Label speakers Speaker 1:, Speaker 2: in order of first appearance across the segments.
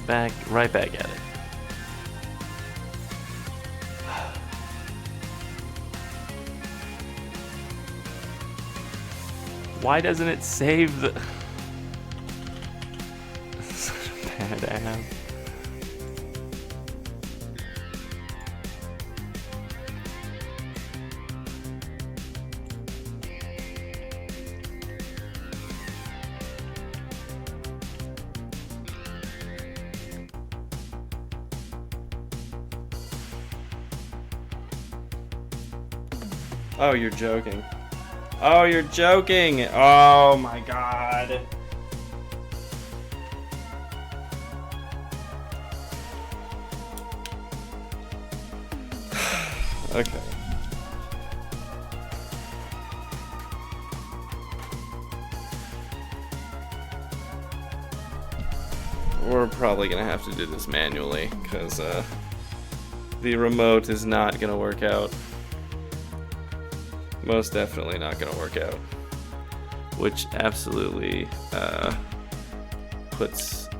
Speaker 1: right back at it. Why doesn't it save the... Such a bad app. Oh, you're joking. Oh, you're joking. Oh my god. Okay. We're probably gonna have to do this manually, because the remote is not gonna work out. Most definitely not gonna work out. Which absolutely puts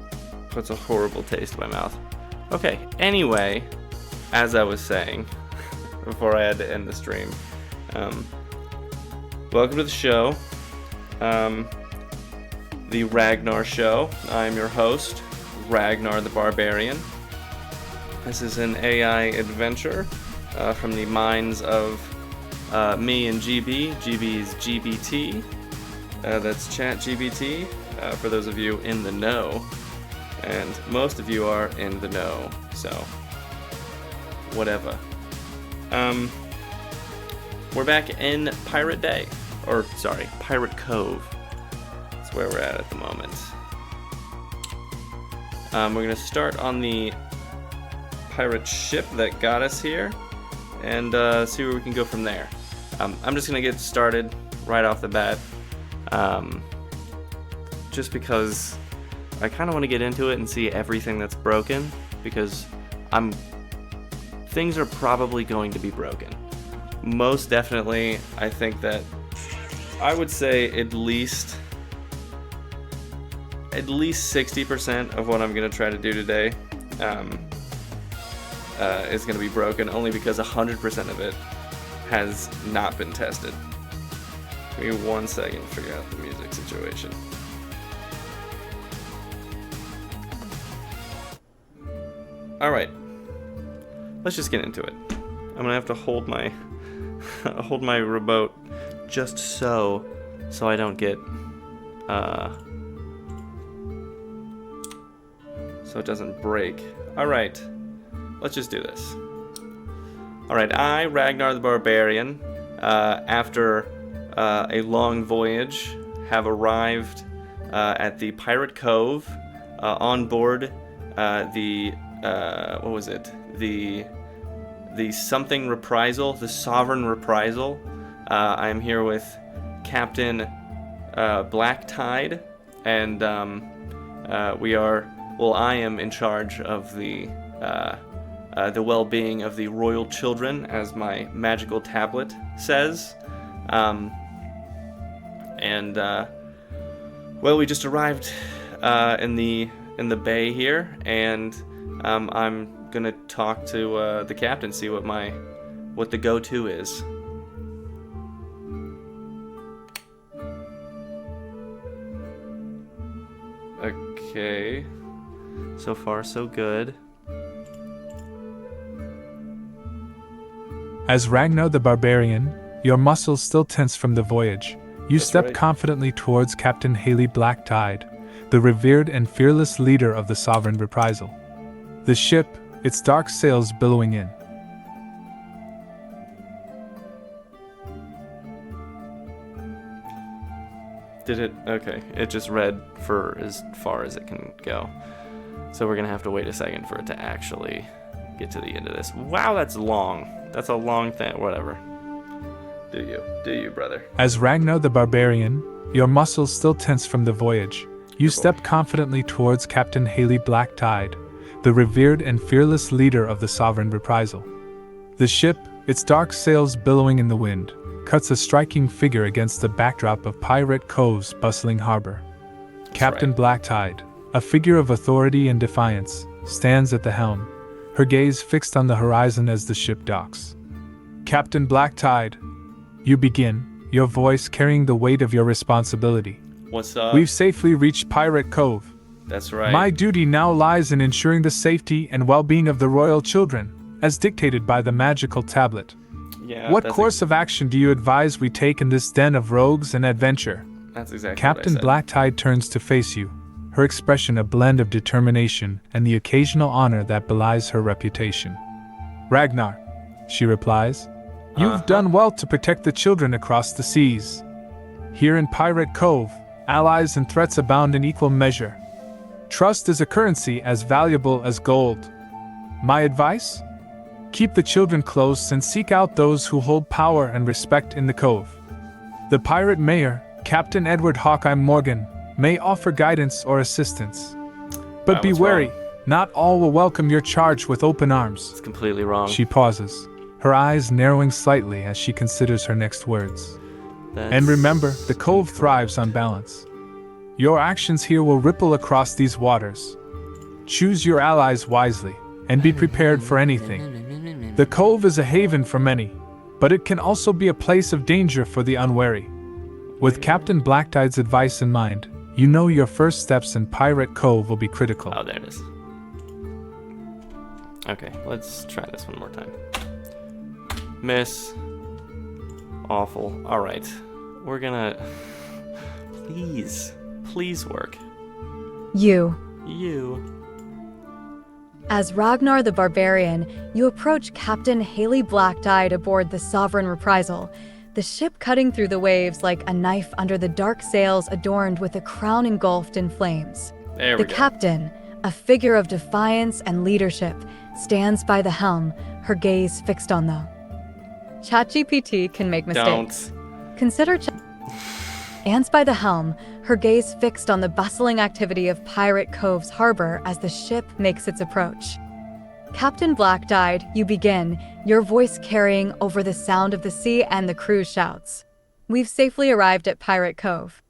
Speaker 1: a horrible taste in my mouth. Okay, anyway, as I was saying before I had to end the stream, welcome to the show, the Ragnar Show. I'm your host, Ragnar the Barbarian. This is an AI adventure from the minds of me and GB. GB is GBT. That's ChatGBT, for those of you in the know. And most of you are in the know, so whatever. We're back in Pirate Bay. Or, sorry, Pirate Cove. That's where we're at the moment. We're going to start on the pirate ship that got us here and see where we can go from there. I'm just going to get started right off the bat, just because I kind of want to get into it and see everything that's broken, because things are probably going to be broken. Most definitely, I think that I would say at least 60% of what I'm going to try to do today is going to be broken, only because 100% of it has not been tested. Give me 1 second to figure out the music situation. Alright, let's just get into it. I'm gonna have to hold my remote just so I don't get so it doesn't break. Alright, let's just do this. Alright, I, Ragnar the Barbarian, after a long voyage, have arrived at the Pirate Cove, on board what was it? The something reprisal, the Sovereign Reprisal. I am here with Captain Black Tide, and I am in charge of the well-being of the royal children, as my magical tablet says. We just arrived in the bay here, and I'm gonna talk to the captain, see what the go-to is. Okay, so far so good.
Speaker 2: As Ragnar the Barbarian, your muscles still tense from the voyage, you step confidently towards Captain Haley Black Tide, the revered and fearless leader of the Sovereign Reprisal. The ship, its dark sails billowing in.
Speaker 1: Did it? Okay, it just read for as far as it can go. So we're gonna have to wait a second for it to actually get to the end of this. Wow, that's long. That's a long thing. Whatever. Do you, brother?
Speaker 2: As Ragnar the Barbarian, your muscles still tense from the voyage, you step confidently towards Captain Haley Black Tide, the revered and fearless leader of the Sovereign Reprisal. The ship, its dark sails billowing in the wind, cuts a striking figure against the backdrop of Pirate Cove's bustling harbor. Captain Black Tide, A figure of authority and defiance stands at the helm, her gaze fixed on the horizon as the ship docks. Captain Blacktide, you begin, your voice carrying the weight of your responsibility.
Speaker 1: What's up?
Speaker 2: We've safely reached Pirate Cove.
Speaker 1: That's right.
Speaker 2: My duty now lies in ensuring the safety and well-being of the royal children, as dictated by the magical tablet.
Speaker 1: Yeah.
Speaker 2: What course of action do you advise we take in this den of rogues and adventure?
Speaker 1: That's exactly
Speaker 2: Captain
Speaker 1: what I said.
Speaker 2: Blacktide turns to face you, her expression a blend of determination and the occasional honor that belies her reputation. Ragnar, she replies, you've done well to protect the children across the seas. Here in Pirate Cove, allies and threats abound in equal measure. Trust is a currency as valuable as gold. My advice? Keep the children close and seek out those who hold power and respect in the Cove. The pirate mayor, Captain Edward Hawkeye Morgan, may offer guidance or assistance. But be wary, not all will welcome your charge with open arms.
Speaker 1: It's completely wrong.
Speaker 2: She pauses, her eyes narrowing slightly as she considers her next words. And remember, the Cove thrives on balance. Your actions here will ripple across these waters. Choose your allies wisely, and be prepared for anything. The Cove is a haven for many, but it can also be a place of danger for the unwary. With Captain Blacktide's advice in mind, you know your first steps in Pirate Cove will be critical.
Speaker 1: Oh, there it is. Okay, let's try this one more time. Miss. Awful. Alright. We're gonna... Please work.
Speaker 3: You. As Ragnar the Barbarian, you approach Captain Haley Blacktide aboard the Sovereign Reprisal, the ship cutting through the waves like a knife under the dark sails adorned with a crown engulfed in flames.
Speaker 1: There we go.
Speaker 3: The captain, a figure of defiance and leadership, stands by the helm, her gaze fixed on them. ChatGPT can make mistakes. Consider Anne's by the helm, her gaze fixed on the bustling activity of Pirate Cove's harbor as the ship makes its approach. Captain Blacktide, you begin, your voice carrying over the sound of the sea and the crew's shouts. We've safely arrived at Pirate Cove.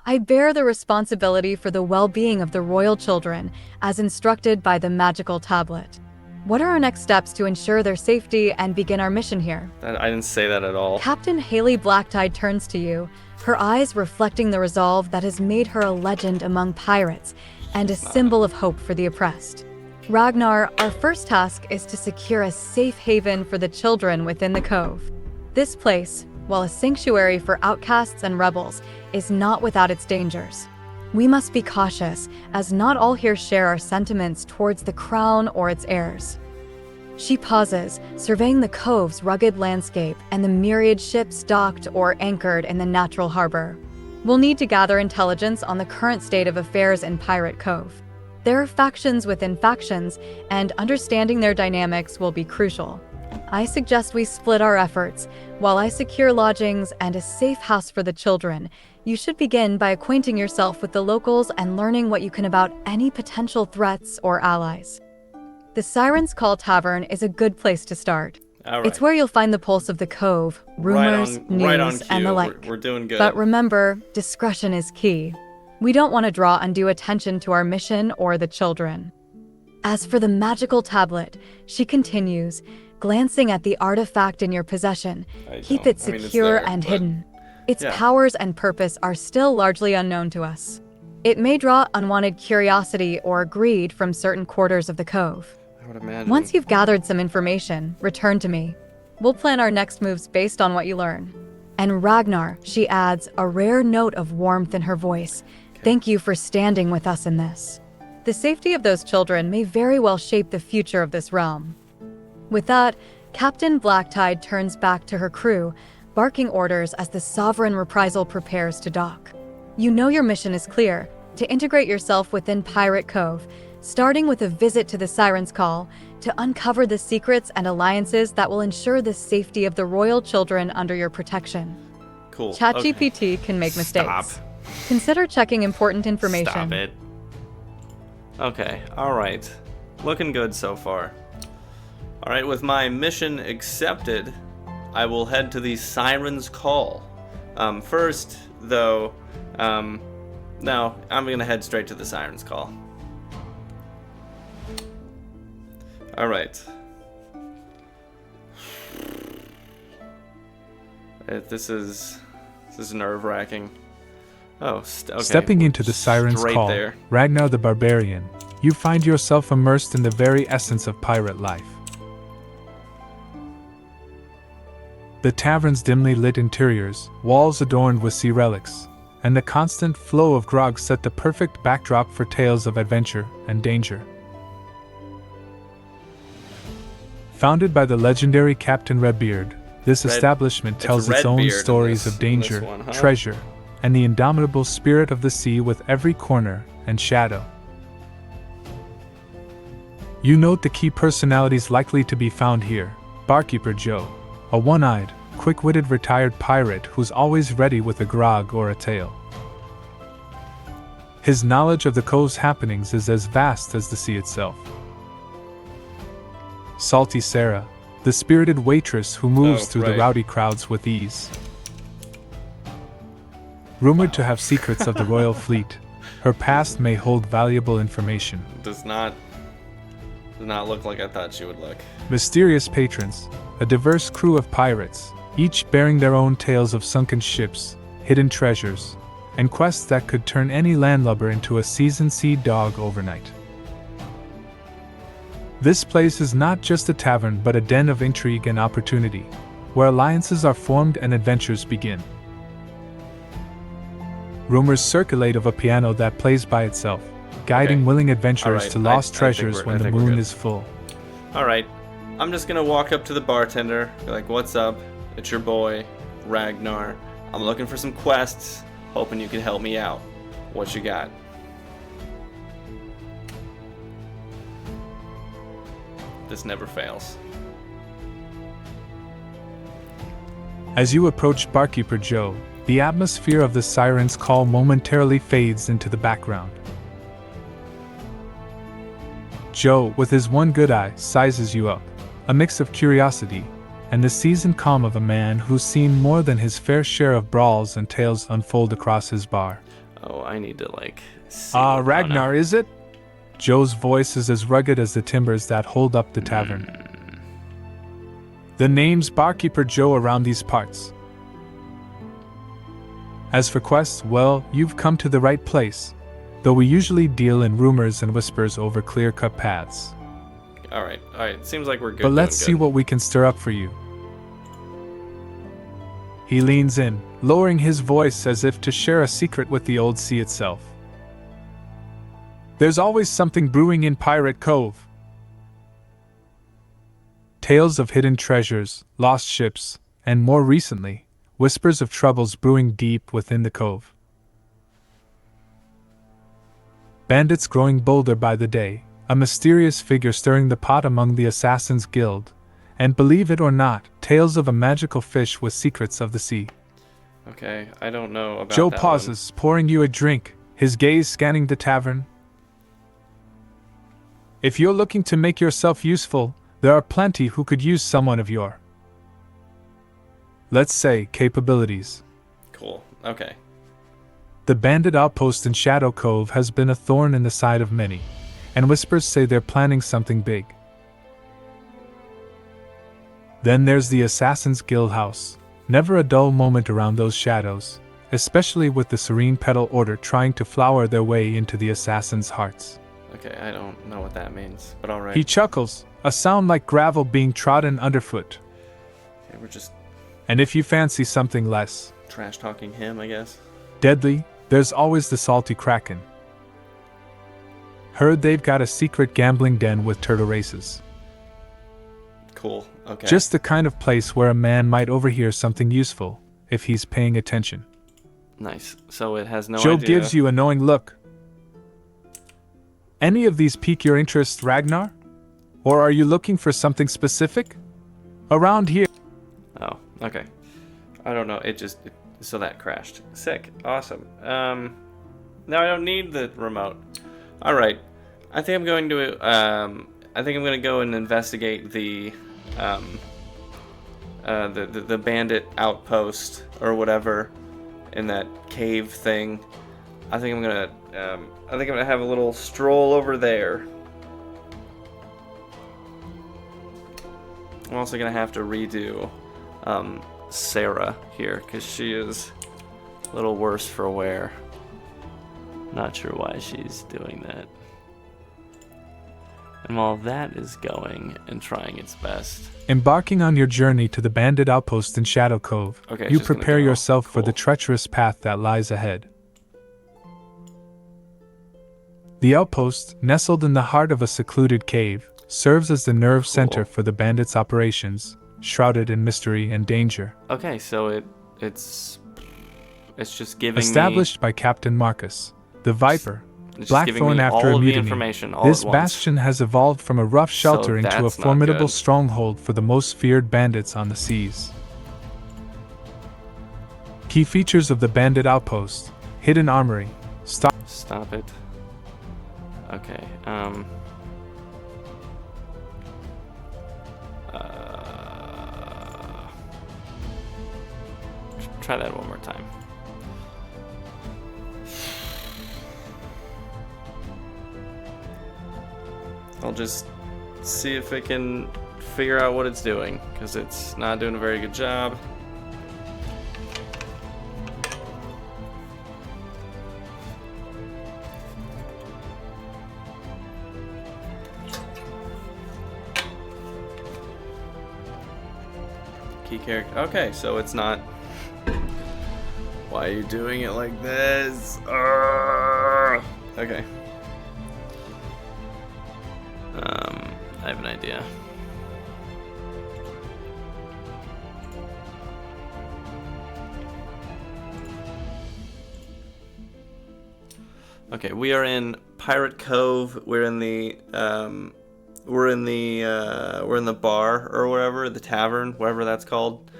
Speaker 3: I bear the responsibility for the well-being of the royal children, as instructed by the magical tablet. What are our next steps to ensure their safety and begin our mission here?
Speaker 1: I didn't say that at all.
Speaker 3: Captain Haley Blacktide turns to you, her eyes reflecting the resolve that has made her a legend among pirates and a symbol of hope for the oppressed. Ragnar, our first task is to secure a safe haven for the children within the Cove. This place, while a sanctuary for outcasts and rebels, is not without its dangers. We must be cautious, as not all here share our sentiments towards the crown or its heirs. She pauses, surveying the Cove's rugged landscape and the myriad ships docked or anchored in the natural harbor. We'll need to gather intelligence on the current state of affairs in Pirate Cove. There are factions within factions, and understanding their dynamics will be crucial. I suggest we split our efforts. While I secure lodgings and a safe house for the children, you should begin by acquainting yourself with the locals and learning what you can about any potential threats or allies. The Siren's Call Tavern is a good place to start.
Speaker 1: All right.
Speaker 3: It's where you'll find the pulse of the Cove, rumors, news, and the like.
Speaker 1: We're doing good.
Speaker 3: But remember, discretion is key. We don't want to draw undue attention to our mission or the children. As for the magical tablet, she continues, glancing at the artifact in your possession, keep it secure and hidden. Its powers and purpose are still largely unknown to us. It may draw unwanted curiosity or greed from certain quarters of the Cove.
Speaker 1: I would imagine.
Speaker 3: Once you've gathered some information, return to me. We'll plan our next moves based on what you learn. And Ragnar, she adds, a rare note of warmth in her voice. Thank you for standing with us in this. The safety of those children may very well shape the future of this realm. With that, Captain Blacktide turns back to her crew, barking orders as the Sovereign Reprisal prepares to dock. You know your mission is clear, to integrate yourself within Pirate Cove, starting with a visit to the Siren's Call, to uncover the secrets and alliances that will ensure the safety of the royal children under your protection.
Speaker 1: Cool.
Speaker 3: ChatGPT can make mistakes.
Speaker 1: Stop.
Speaker 3: Consider checking important information.
Speaker 1: Stop it. Okay, alright. Looking good so far. Alright, with my mission accepted, I will head to the Siren's Call. First, though, no, I'm gonna head straight to the Siren's Call. All right. This is nerve-wracking. Oh, okay.
Speaker 2: Stepping into the siren's
Speaker 1: Straight
Speaker 2: call,
Speaker 1: there.
Speaker 2: Ragnar the Barbarian, you find yourself immersed in the very essence of pirate life. The tavern's dimly lit interiors, walls adorned with sea relics, and the constant flow of grog set the perfect backdrop for tales of adventure and danger. Founded by the legendary Captain Redbeard, this establishment tells its own stories of danger, treasure, and the indomitable spirit of the sea with every corner and shadow. You note the key personalities likely to be found here: Barkeeper Joe, a one-eyed, quick-witted retired pirate who's always ready with a grog or a tale. His knowledge of the cove's happenings is as vast as the sea itself. Salty Sarah, the spirited waitress who moves through the rowdy crowds with ease. Rumored to have secrets of the royal fleet, her past may hold valuable information.
Speaker 1: Does not look like I thought she would look.
Speaker 2: Mysterious patrons, a diverse crew of pirates, each bearing their own tales of sunken ships, hidden treasures, and quests that could turn any landlubber into a seasoned sea dog overnight. This place is not just a tavern but a den of intrigue and opportunity, where alliances are formed and adventures begin. Rumors circulate of a piano that plays by itself, guiding willing adventurers to lost treasures when the moon is full.
Speaker 1: Alright, I'm just gonna walk up to the bartender, be like, "What's up? It's your boy, Ragnar. I'm looking for some quests, hoping you can help me out. What you got?" This never fails.
Speaker 2: As you approach Barkeeper Joe, the atmosphere of the siren's call momentarily fades into the background. Joe, with his one good eye, sizes you up, a mix of curiosity and the seasoned calm of a man who's seen more than his fair share of brawls and tales unfold across his bar.
Speaker 1: Oh, I need to, see.
Speaker 2: Ragnar, is it? Joe's voice is as rugged as the timbers that hold up the tavern. The name's Barkeeper Joe around these parts. As for quests, well, you've come to the right place, though we usually deal in rumors and whispers over clear-cut paths.
Speaker 1: Alright, seems like we're good.
Speaker 2: But let's see what we can stir up for you. He leans in, lowering his voice as if to share a secret with the old sea itself. There's always something brewing in Pirate Cove. Tales of hidden treasures, lost ships, and more recently, whispers of troubles brewing deep within the cove. Bandits growing bolder by the day, a mysterious figure stirring the pot among the Assassin's Guild, and believe it or not, tales of a magical fish with secrets of the sea.
Speaker 1: Okay, I don't know about
Speaker 2: Joe
Speaker 1: that
Speaker 2: pauses, pouring you a drink, his gaze scanning the tavern. If you're looking to make yourself useful, there are plenty who could use someone of your, let's say, capabilities.
Speaker 1: Cool, okay.
Speaker 2: The bandit outpost in Shadow Cove has been a thorn in the side of many, and whispers say they're planning something big. Then there's the Assassin's Guild house, never a dull moment around those shadows, especially with the Serene Petal Order trying to flower their way into the assassins' hearts.
Speaker 1: Okay, I don't know what that means, but alright.
Speaker 2: He chuckles, a sound like gravel being trodden underfoot.
Speaker 1: Okay, we're just
Speaker 2: And if you fancy something less
Speaker 1: trash-talking him, I guess.
Speaker 2: deadly, there's always the Salty Kraken. Heard they've got a secret gambling den with turtle races.
Speaker 1: Cool, okay.
Speaker 2: Just the kind of place where a man might overhear something useful, if he's paying attention.
Speaker 1: Nice. So it has no
Speaker 2: Joe
Speaker 1: idea.
Speaker 2: gives you a knowing look. Any of these pique your interest, Ragnar? Or are you looking for something specific? Around here.
Speaker 1: Oh, okay. I don't know. So that crashed. Sick. Awesome. Now I don't need the remote. All right. I think I'm going to go and investigate the bandit outpost or whatever in that cave thing. I think I'm gonna have a little stroll over there. I'm also gonna have to redo Sarah here because she is a little worse for wear. Not sure why she's doing that. And while that is going and trying its best,
Speaker 2: Embarking on your journey to the bandit outpost in Shadow Cove,
Speaker 1: okay,
Speaker 2: you
Speaker 1: she's gonna
Speaker 2: prepare
Speaker 1: go.
Speaker 2: yourself for the
Speaker 1: Cool.
Speaker 2: treacherous path that lies ahead. The outpost, nestled in the heart of a secluded cave, serves as the nerve center for the bandits' operations, shrouded in mystery and danger.
Speaker 1: Okay, so it's just giving
Speaker 2: Established by Captain Marcus, the Viper,
Speaker 1: it's just giving
Speaker 2: Blackthorn
Speaker 1: me
Speaker 2: after
Speaker 1: all
Speaker 2: a
Speaker 1: of the
Speaker 2: mutiny,
Speaker 1: information all
Speaker 2: this
Speaker 1: at once.
Speaker 2: bastion has evolved from a rough shelter into a
Speaker 1: that's not
Speaker 2: formidable
Speaker 1: good.
Speaker 2: stronghold for the most feared bandits on the seas. Key features of the bandit outpost: hidden armory,
Speaker 1: Stop it. Okay, try that one more time. I'll just see if it can figure out what it's doing, because it's not doing a very good job. Key character. Okay, so it's not. Why are you doing it like this? Okay. I have an idea. Okay, we are in Pirate Cove. We're in the bar or wherever, the tavern, whatever that's called,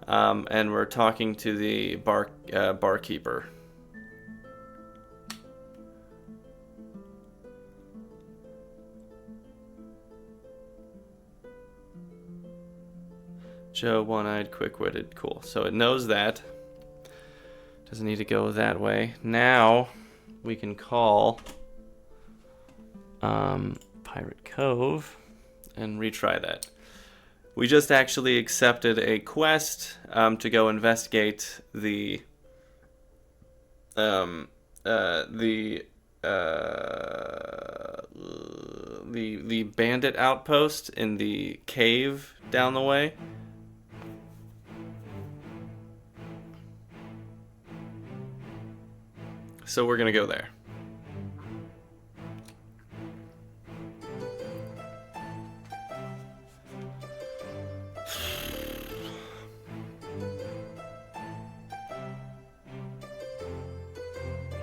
Speaker 1: and we're talking to the barkeeper. Joe, one-eyed, quick-witted, cool. So it knows that. Doesn't need to go that way. Now we can call Pirate Cove and retry that. We just actually accepted a quest to go investigate the bandit outpost in the cave down the way. So we're gonna go there.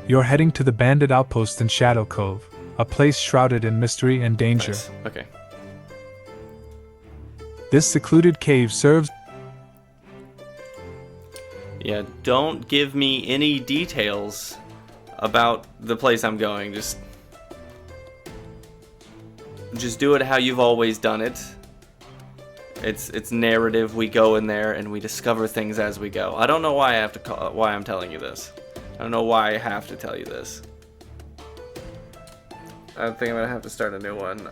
Speaker 2: You're heading to the bandit outpost in Shadow Cove, a place shrouded in mystery and danger.
Speaker 1: Nice. Okay.
Speaker 2: This secluded cave serves.
Speaker 1: Yeah, don't give me any details about the place I'm going. Just do it how you've always done it. It's narrative. We go in there and we discover things as we go. I don't know why why I'm telling you this. I don't know why I have to tell you this. I think I'm gonna have to start a new one.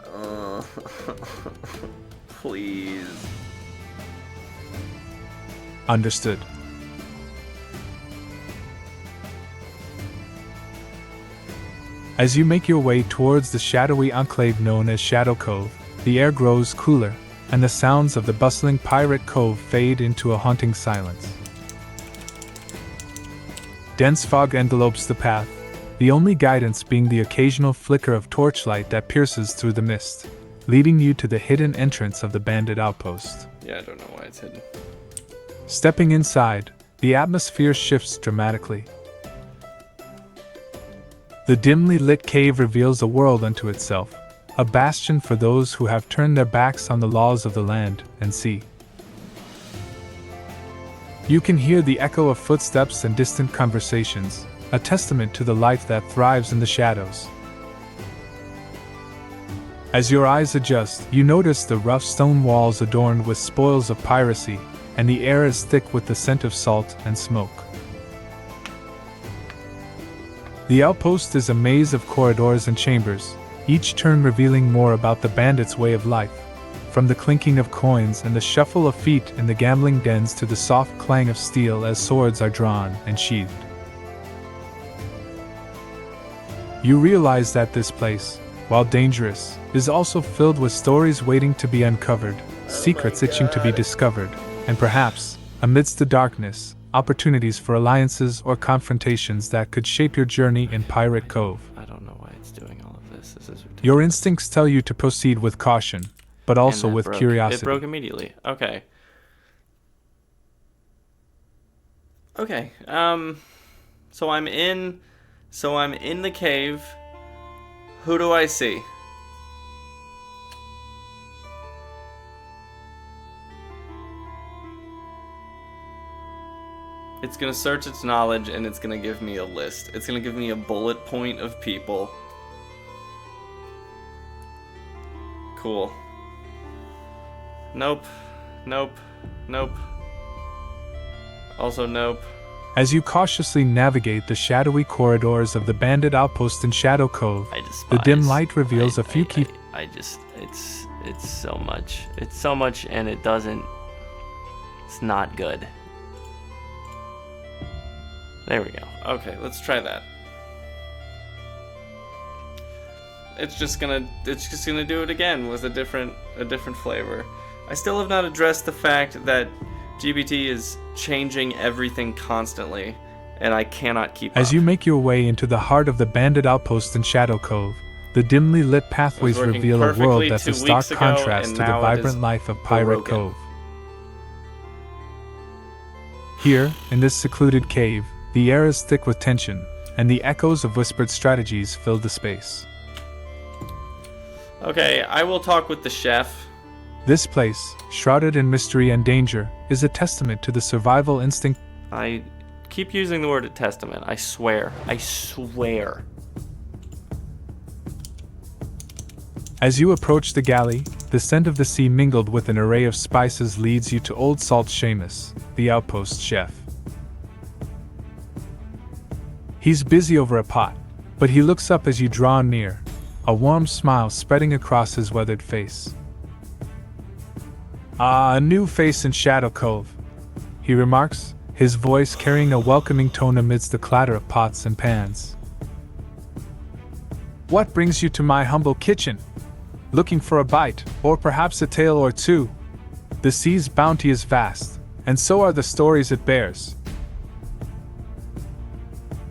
Speaker 1: Please.
Speaker 2: Understood. As you make your way towards the shadowy enclave known as Shadow Cove, the air grows cooler, and the sounds of the bustling Pirate Cove fade into a haunting silence. Dense fog envelopes the path, the only guidance being the occasional flicker of torchlight that pierces through the mist, leading you to the hidden entrance of the bandit outpost.
Speaker 1: Yeah, I don't know why it's hidden.
Speaker 2: Stepping inside, the atmosphere shifts dramatically. The dimly lit cave reveals a world unto itself, a bastion for those who have turned their backs on the laws of the land and sea. You can hear the echo of footsteps and distant conversations, a testament to the life that thrives in the shadows. As your eyes adjust, you notice the rough stone walls adorned with spoils of piracy, and the air is thick with the scent of salt and smoke. The outpost is a maze of corridors and chambers, each turn revealing more about the bandits' way of life, from the clinking of coins and the shuffle of feet in the gambling dens to the soft clang of steel as swords are drawn and sheathed. You realize that this place, while dangerous, is also filled with stories waiting to be uncovered, secrets itching to be discovered, and perhaps, amidst the darkness, opportunities for alliances or confrontations that could shape your journey in Pirate Cove.
Speaker 1: I don't know why it's doing all of this. This is ridiculous.
Speaker 2: Your instincts tell you to proceed with caution, but also
Speaker 1: And that
Speaker 2: with
Speaker 1: broke.
Speaker 2: curiosity.
Speaker 1: It broke immediately. Okay. Okay. So I'm in the cave. Who do I see? It's gonna search its knowledge and it's gonna give me a list. It's gonna give me a bullet point of people. Cool. Nope. Nope. Nope. Also nope.
Speaker 2: As you cautiously navigate the shadowy corridors of the bandit outpost in Shadow Cove, the dim light reveals a few key...
Speaker 1: It's so much. It's so much and it doesn't... It's not good. There we go. Okay, let's try that. It's just gonna do it again with a different flavor. I still have not addressed the fact that GBT is changing everything constantly, and I cannot keep up.
Speaker 2: As you make your way into the heart of the bandit outpost in Shadow Cove, the dimly lit pathways reveal a world that's a stark contrast to the vibrant life of Pirate Cove. Here, in this secluded cave, the air is thick with tension, and the echoes of whispered strategies fill the space.
Speaker 1: Okay, I will talk with the chef.
Speaker 2: This place, shrouded in mystery and danger, is a testament to the survival instinct.
Speaker 1: I keep using the word testament. I swear. I swear.
Speaker 2: As you approach the galley, the scent of the sea mingled with an array of spices leads you to Old Salt Seamus, the outpost chef. He's busy over a pot, but he looks up as you draw near, a warm smile spreading across his weathered face. "Ah, a new face in Shadow Cove," he remarks, his voice carrying a welcoming tone amidst the clatter of pots and pans. "What brings you to my humble kitchen? Looking for a bite, or perhaps a tale or two? The sea's bounty is vast, and so are the stories it bears."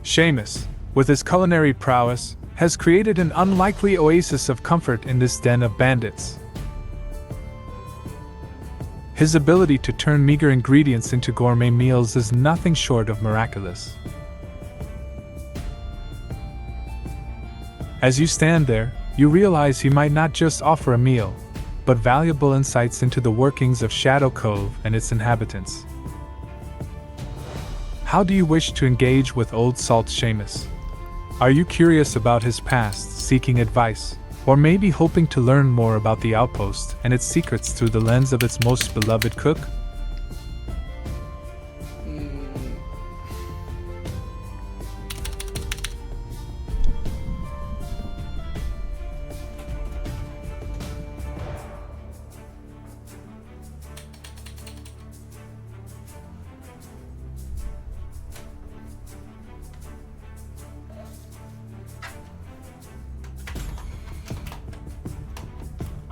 Speaker 2: Seamus, with his culinary prowess, has created an unlikely oasis of comfort in this den of bandits. His ability to turn meager ingredients into gourmet meals is nothing short of miraculous. As you stand there, you realize he might not just offer a meal, but valuable insights into the workings of Shadow Cove and its inhabitants. How do you wish to engage with Old Salt Seamus? Are you curious about his past, seeking advice, or maybe hoping to learn more about the outpost and its secrets through the lens of its most beloved cook?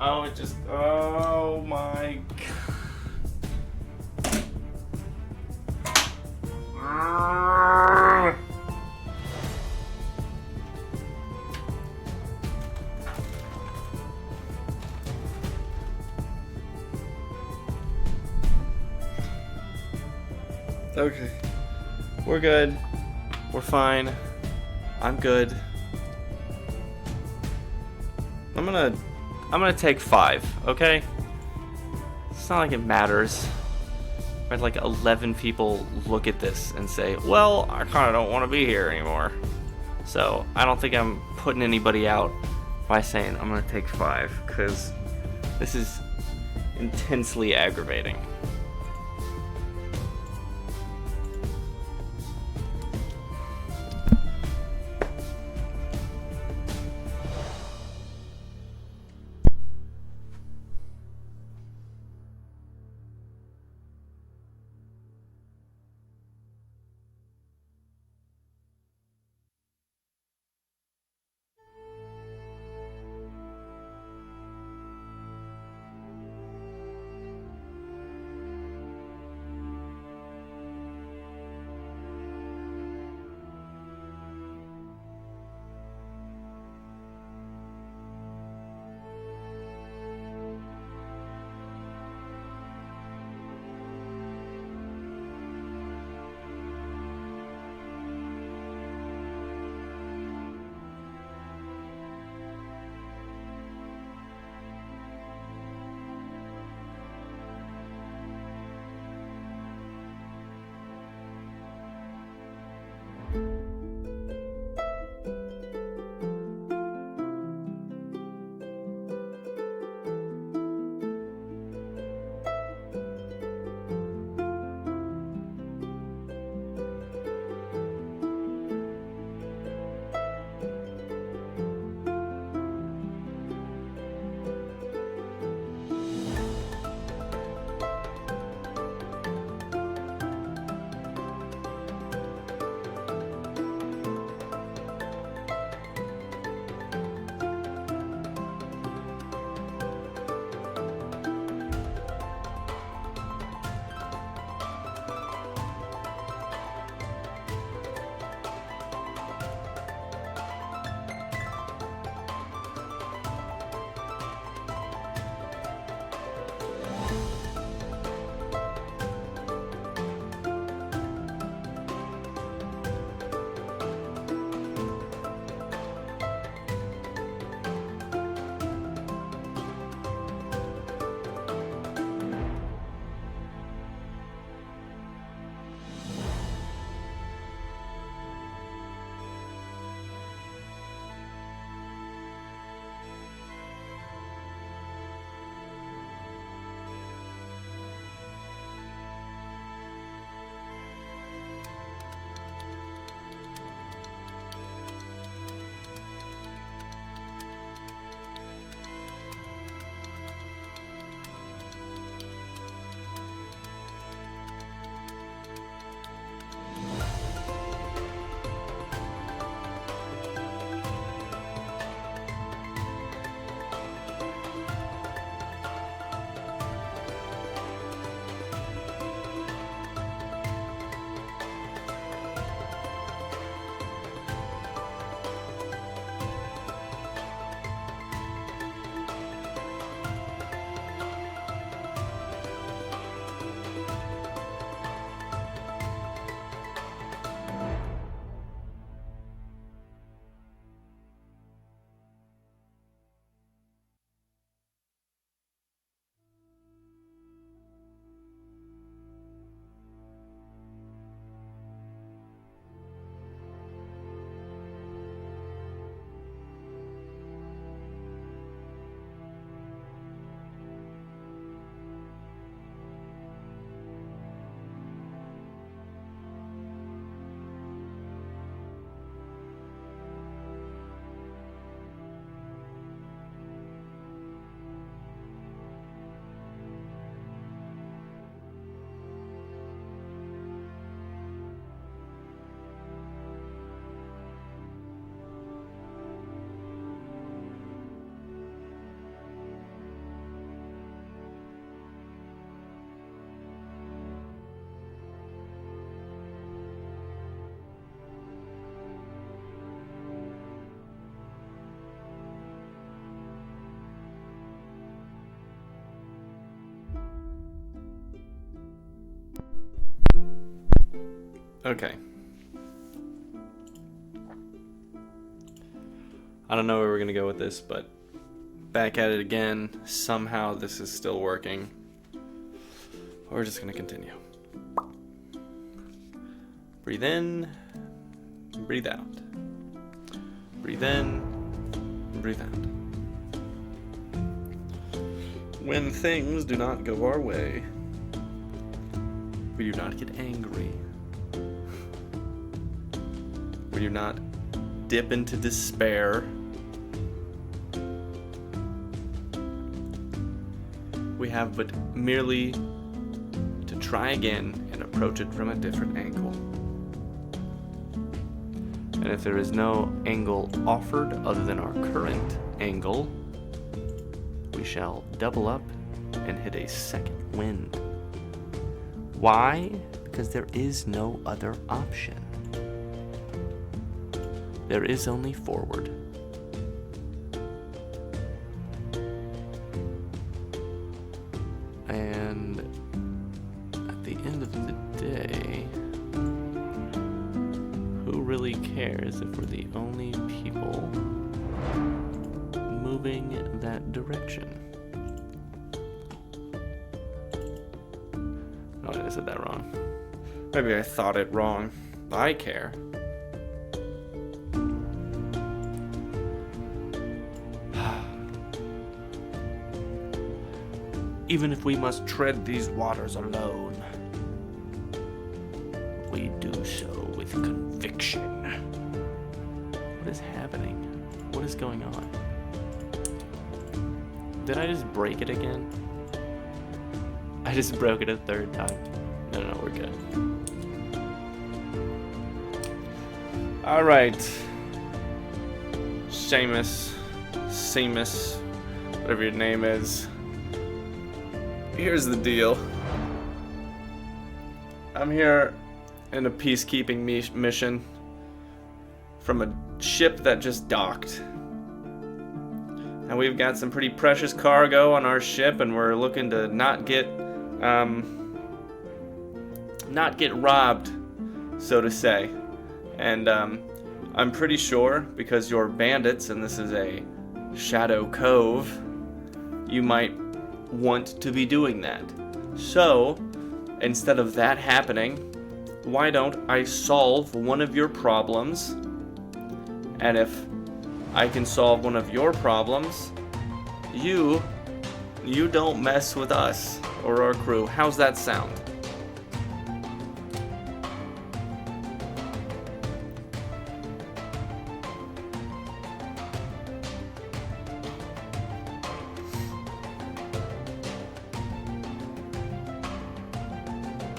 Speaker 1: Oh, it just... Oh my god. Okay. We're good. We're fine. I'm good. I'm gonna take 5, okay? It's not like it matters. But like 11 people look at this and say, well, I kinda don't wanna be here anymore. So I don't think I'm putting anybody out by saying I'm gonna take 5, because this is intensely aggravating. Okay. I don't know where we're going to go with this, but back at it again. Somehow this is still working. We're just going to continue. Breathe in, breathe out. Breathe in, breathe out. When things do not go our way, we do not get angry. We do not dip into despair. We have but merely to try again and approach it from a different angle. And if there is no angle offered other than our current angle, we shall double up and hit a second wind. Why? Because there is no other option. There is only forward. And at the end of the day, who really cares if we're the only people moving that direction? Oh, I said that wrong. Maybe I thought it wrong. I care. Even if we must tread these waters alone, we do so with conviction. What is happening? What is going on? Did I just break it again? I just broke it a third time. No, we're good. Alright. Seamus, whatever your name is. Here's the deal. I'm here in a peacekeeping mission from a ship that just docked. And we've got some pretty precious cargo on our ship, and we're looking to not get robbed, so to say. And I'm pretty sure, because you're bandits and this is a Shadow Cove, you might want to be doing that. So, instead of that happening, why don't I solve one of your problems? And if I can solve one of your problems, you don't mess with us or our crew. How's that sound?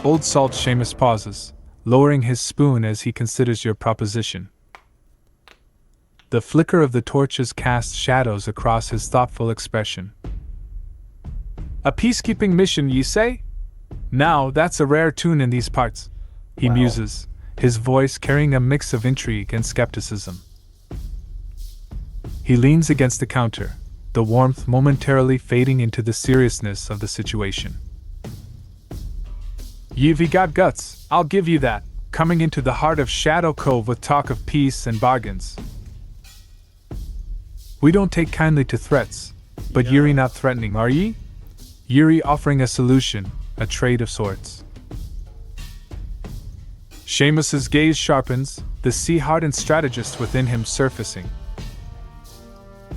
Speaker 2: Old Salt Seamus pauses, lowering his spoon as he considers your proposition. The flicker of the torches casts shadows across his thoughtful expression. A peacekeeping mission, ye say? Now, that's a rare tune in these parts, he muses, his voice carrying a mix of intrigue and skepticism. He leans against the counter, the warmth momentarily fading into the seriousness of the situation. You've got guts, I'll give you that, coming into the heart of Shadow Cove with talk of peace and bargains. We don't take kindly to threats, but Yuri not threatening, are ye? Yuri offering a solution, a trade of sorts. Seamus's gaze sharpens, the sea-hardened strategist within him surfacing.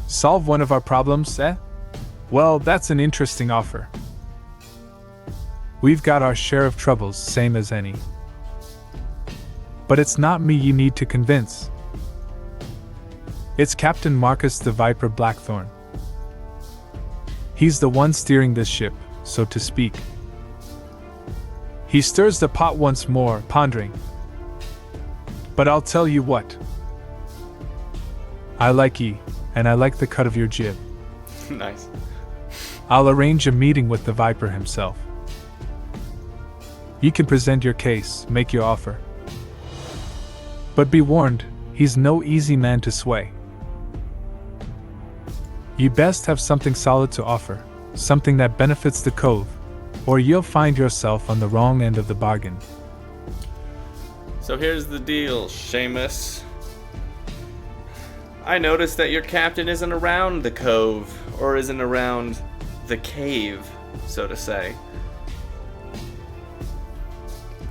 Speaker 2: Solve one of our problems, eh? Well, that's an interesting offer. We've got our share of troubles, same as any. But it's not me you need to convince. It's Captain Marcus the Viper Blackthorn. He's the one steering this ship, so to speak. He stirs the pot once more, pondering. But I'll tell you what. I like ye, and I like the cut of your jib.
Speaker 1: Nice.
Speaker 2: I'll arrange a meeting with the Viper himself. You can present your case, make your offer. But be warned, he's no easy man to sway. You best have something solid to offer, something that benefits the Cove, or you'll find yourself on the wrong end of the bargain.
Speaker 1: So here's the deal, Seamus. I noticed that your captain isn't around the Cove, or isn't around the cave, so to say.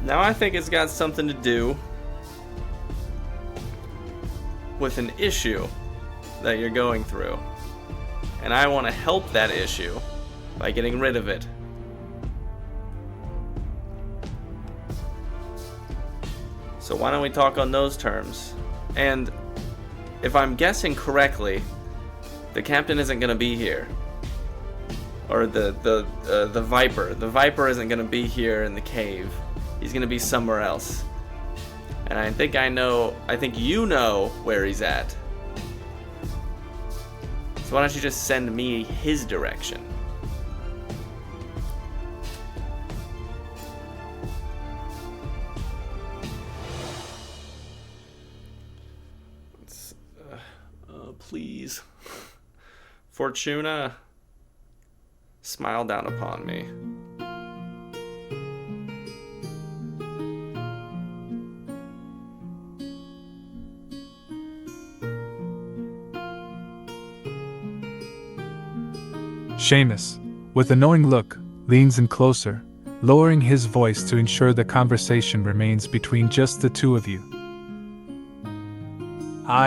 Speaker 1: Now I think it's got something to do with an issue that you're going through. And I want to help that issue by getting rid of it. So why don't we talk on those terms? And if I'm guessing correctly, the captain isn't going to be here. Or the Viper. The Viper isn't going to be here in the cave. He's going to be somewhere else. And I think you know where he's at. So why don't you just send me his direction? Please. Fortuna, smile down upon me.
Speaker 2: Seamus, with a knowing look, leans in closer, lowering his voice to ensure the conversation remains between just the two of you.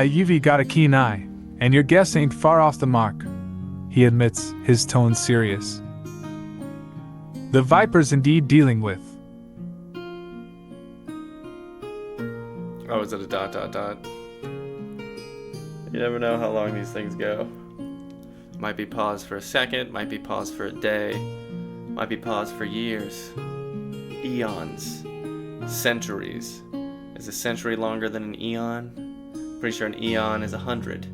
Speaker 2: You've got a keen eye, and your guess ain't far off the mark, he admits, his tone serious. The Viper's indeed dealing with.
Speaker 1: Oh, is it a ... You never know how long these things go. Might be paused for a second, might be paused for a day, might be paused for years, eons, centuries. Is a century longer than an eon? Pretty sure an eon is 100.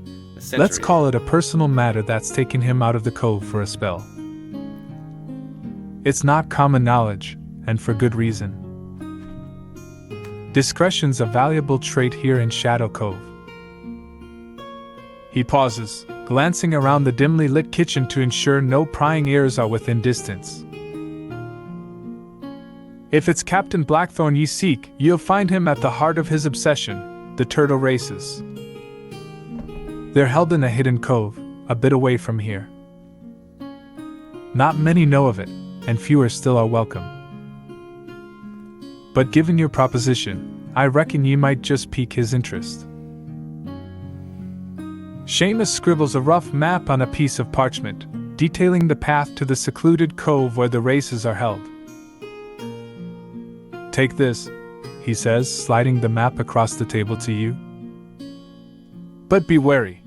Speaker 2: Let's call it a personal matter that's taken him out of the Cove for a spell. It's not common knowledge, and for good reason. Discretion's a valuable trait here in Shadow Cove. He pauses, glancing around the dimly lit kitchen to ensure no prying ears are within distance. If it's Captain Blackthorn ye seek, you'll find him at the heart of his obsession, the turtle races. They're held in a hidden cove, a bit away from here. Not many know of it, and fewer still are welcome. But given your proposition, I reckon you might just pique his interest. Seamus scribbles a rough map on a piece of parchment, detailing the path to the secluded cove where the races are held. Take this, he says, sliding the map across the table to you. But be wary.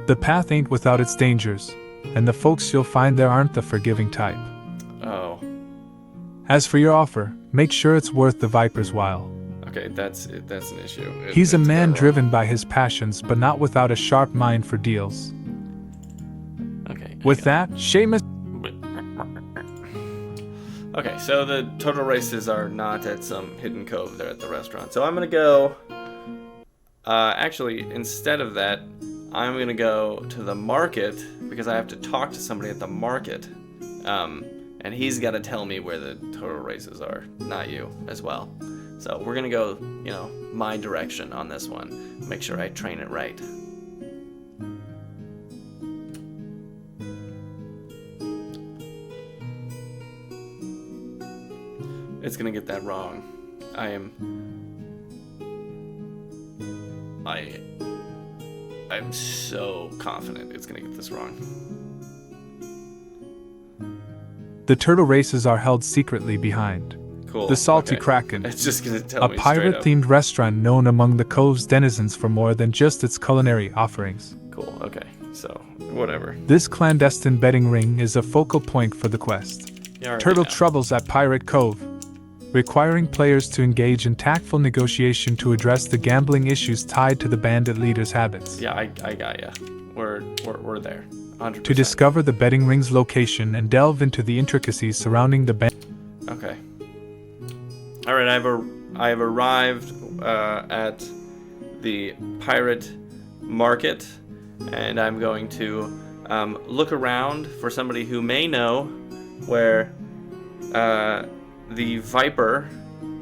Speaker 2: The path ain't without its dangers, and the folks you'll find there aren't the forgiving type.
Speaker 1: Oh.
Speaker 2: As for your offer, make sure it's worth the Viper's while.
Speaker 1: Okay, that's an issue.
Speaker 2: He's a man driven by his passions, but not without a sharp mind for deals.
Speaker 1: Okay.
Speaker 2: With that, Seamus...
Speaker 1: Okay, so the turtle races are not at some hidden cove, they're at the restaurant. So I'm gonna go... actually, instead of that, I'm gonna go to the market, because I have to talk to somebody at the market. And he's gotta tell me where the turtle races are, not you, as well. So we're gonna go, my direction on this one. Make sure I train it right. It's gonna get that wrong. I'm so confident it's gonna get this wrong.
Speaker 2: The turtle races are held secretly behind.
Speaker 1: Cool.
Speaker 2: The Salty
Speaker 1: Okay.
Speaker 2: Kraken,
Speaker 1: It's just gonna tell
Speaker 2: a
Speaker 1: me straight up.
Speaker 2: pirate-themed restaurant known among the Cove's denizens for more than just its culinary offerings.
Speaker 1: Cool, okay. So, whatever.
Speaker 2: This clandestine betting ring is a focal point for the quest.
Speaker 1: You already
Speaker 2: Turtle
Speaker 1: know.
Speaker 2: troubles at Pirate Cove, requiring players to engage in tactful negotiation to address the gambling issues tied to the bandit leader's habits.
Speaker 1: Yeah, I got ya. We're there. 100%.
Speaker 2: To discover the betting ring's location and delve into the intricacies surrounding the
Speaker 1: Okay. All right, I've arrived at the pirate market, and I'm going to look around for somebody who may know where the Viper